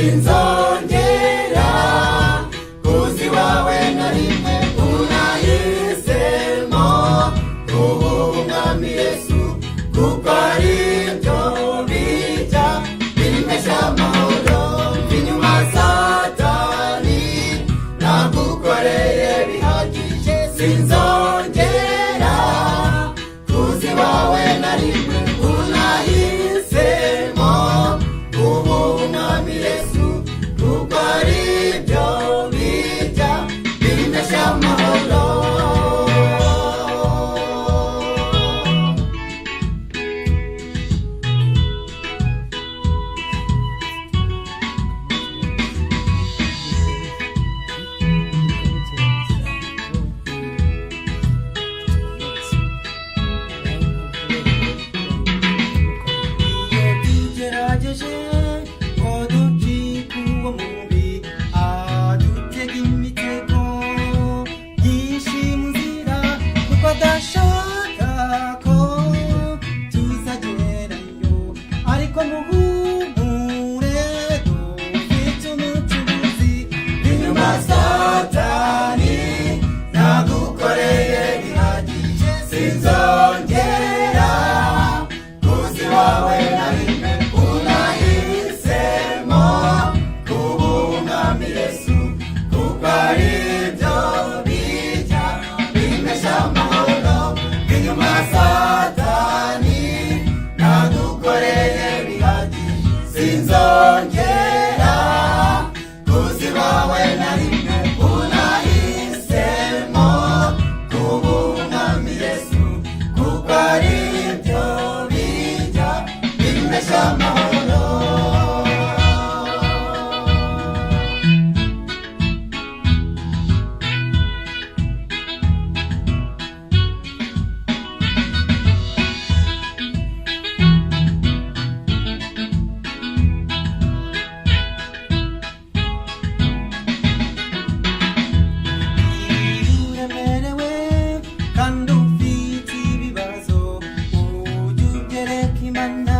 sinzongera kuziwawe na rimwe. Unahisemo kuba umwami Yesu, kuko aribyo bijya bimpesha amahoro. Inyuma Satani nagukoreye bihagije, sinzongera kuziwawe na rimwe. Unahisemo kuba umwami Yesu, kuko aribyo bijya bimpesha amahoro. Satani nagukoreye bihagije, sinzongera kuziwawe na rimwe. Unahisemo kuba umwami Yesu, kuko aribyo bijya bimpesha amahoro. Inyuma Satani nagukoreye bihagije, sinzongera kuziwawe na rimwe. Unahisemo kuba umwami Yesu, kuko aribyo bijya bimpesha amahoro. Kandi ufite ibibazo ujye ugereka Imana.